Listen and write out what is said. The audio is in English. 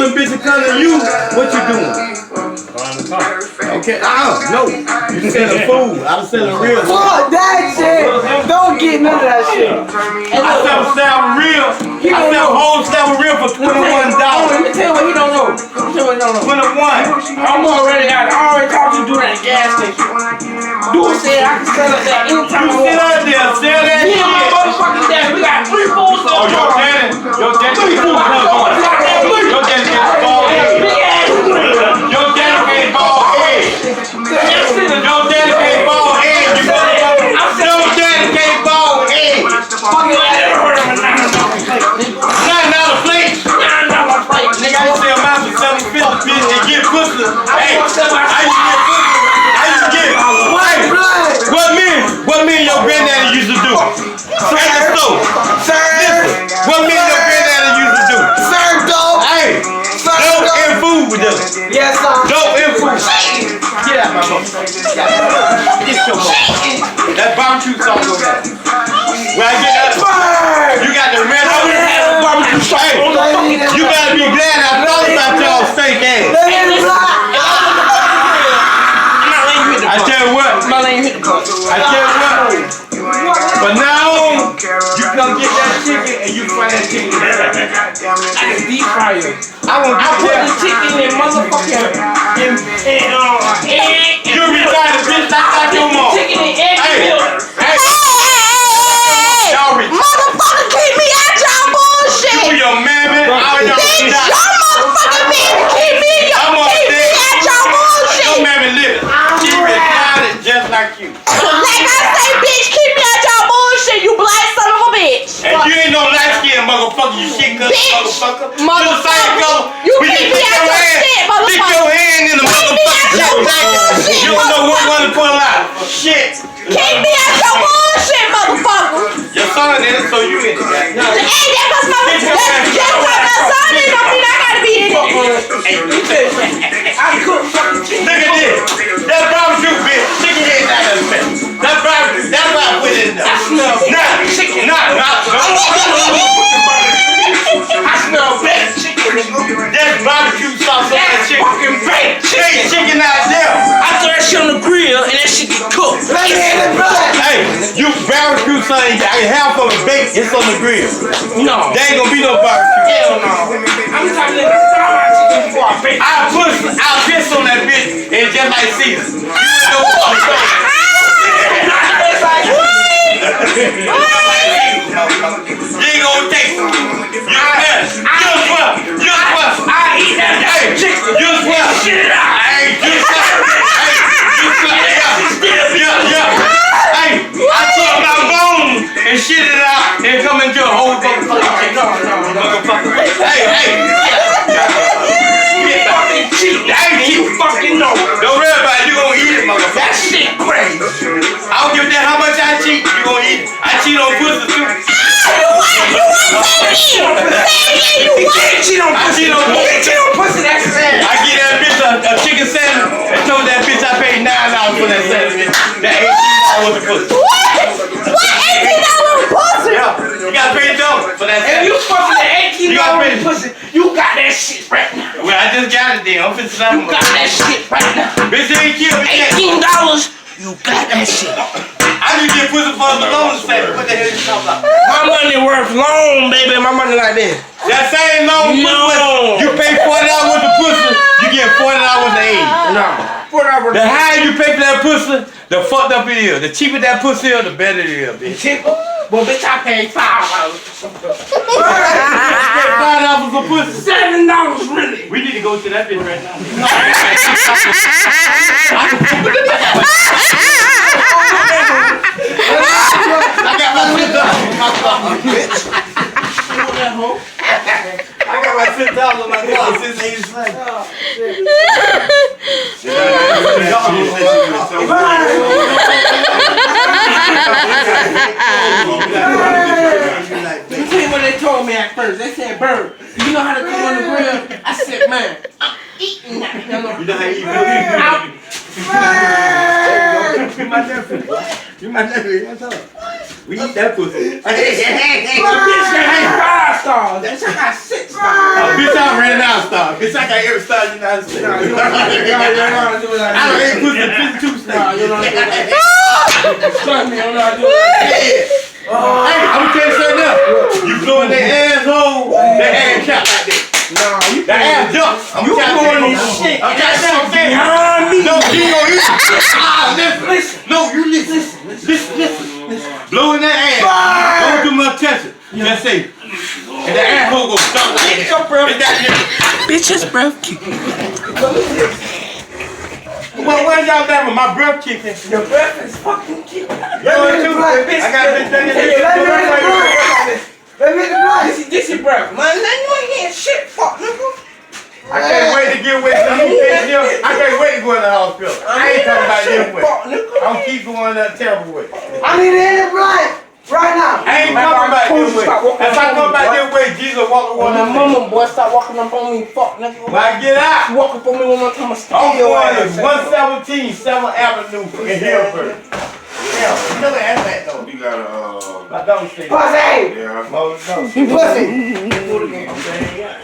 when bitches come to you, what you doing? Okay, no. You selling food. I'm selling real. Fuck that shit. Don't get none of that shit. I sell salmon real. I sell whole salmon real for $21. Let me tell you what he don't know. 21. I'm already talked to you at the gas station. Dude said I can sell it that anytime I want. Sit out there, sell that Me shit. and my motherfucking dad, we got 3 food stamps. Oh, your daddy gets bald head. Big ass. Your daddy gets bald head. Your daddy gets bald head. You motherfucker. Your daddy gets bald head. Fucking Nothing out of plate. Nigga, I used to sell mine for $7.50, bitch, and get pussy. Hey, I used to get. What me and your granddaddy used to do? At the store. Listen, what me and your granddaddy used to do? Serve dope. Hey, dope and food with them. Yes, sir. Dope and food. Get out my motherfucker. Get your motherfucker. That barbecue sauce over there. When I get that, you got the red over there. Hey, you better be glad I thought about y'all steak ass. I tell you what. But now, you come get that chicken and you fry that chicken. I can deep fry it. I put the chicken in motherfucking egg. You retarded bitch like your mom. Chicken and egg milk. Hey. Y'all retarded. Motherfucker, keep me out y'all bullshit. You your mammy. All y'all Bitch, shot. your motherfucking man keep me out y'all bullshit. Your mammy living. She retarded just like you. Like I say, bitch, keep me out y'all bullshit, you black son of a bitch. And you ain't no light skinned motherfucker, you shit cuss motherfucker. Motherfucker. You keep me out your shit, motherfucker. Stick your hand in the motherfucker. You don't know what one to pull out. Shit. Keep me out your bullshit, motherfucker. Your son in it, so you in it. Hey, that's my son in it, don't mean I gotta be in it. I cook fucking chicken. Look at this. That barbecue bitch. Chicken head out of the face. That barbecue. That's why I put it in there. I smell chicken. I smell baked chicken. That's barbecue sauce on that chicken. Fucking baked Hey, chicken out there. I throw that shit on the grill and that shit get cooked. Hey, you barbecue something, half of it baked, it's on the grill. No. There ain't gonna be no barbecue. Hell no. I'm talking about chicken before I bake. I'll piss on that bitch and just like Caesar. You know what I'm saying? You ain't gonna taste it. Just what? I eat that chicken. Just what? Shit out. Hey, just what? Hey, I took my bones and shit it out and come into a whole motherfucking chicken. Motherfucker. Hey. Fucking cheap. You fucking know. Don't worry about it. You gonna eat it, motherfucker. That shit crazy. I don't give a damn how much I cheat. You gonna eat it. I cheat on pussy too. Cheat on pussy. That's sad. I get that bitch a chicken sandwich and told that bitch I paid $9 for that sandwich. That $18 was a pussy. What? $18 pussy? Yeah, you gotta pay $1 for that If you sandwich. fucking that You gotta pay- $18 pussy, you got that shit right now. Well, I just got it then. I'm finna You got that shit right now. Bitch, they ain't killed me yet. $18, you got that shit. I just get pussy for the loan sandwich. What the hell you talking about? My money worth long, baby. My money like this. That same loan pussy, you pay $40 with the pussy, you get $40 with the aid. No. The higher you pay for that pussy, the fucked up it is. The cheaper that pussy is, the better it is, bitch. Cheaper? Well, bitch, I paid $5. $5 for pussy. $7 really. We need to go to that bitch right now. I got my $6 I got my $6 on my car since 87. Let me tell you what they told me at first. They said, Bird, you know how to cook on the grill? I said, man, I'm eating that. You know how you eat. I'm You my nephew. You my nephew. What's up? We eat that pussy. The bitch that ain't 5 stars. That shit got 6 stars. Bitch, I ran out star. Bitch, I got every star in the United States. Nah, you don't do it like I don't that. ain't pussy 52 Nah, states. you don't do it like that. Trust me, you don't know how to do it. Hey, I'm gonna tell you something else. You blowing that asshole, that ass count like that. Nah, you That ass jump. I'm blowing this shit. I'm trying to tell you. Behind me. No, you gonna listen. No, you listen. Blowing that ass. Don't do my attention. Just say, and the asshole go stop like that. Your breath. It's that Bitch's breath kick. well, when y'all done with my breath kicking? Your breath is fucking cute. You know what, too? I got a bitch that This is breath. Man, you ain't hearing shit, fuck, nigga. I can't wait to get away from you. I can't wait to go in the hospital. I ain't talking about this way. Fuck, nigga. I'm keep going that terrible way. I need to hit it right now. I ain't talking about this way. If I come back this way, Jesus walk When on my the mama, boy, stop walking up on me, fuck, nigga. When I get out, You walk up on me one more time, I'm I'm your going ass. to 117 7th Avenue in Hillsburg. Yeah, you never asked that though. You gotta, My dog say Pussy. yeah. no. Pussy. Okay, yeah.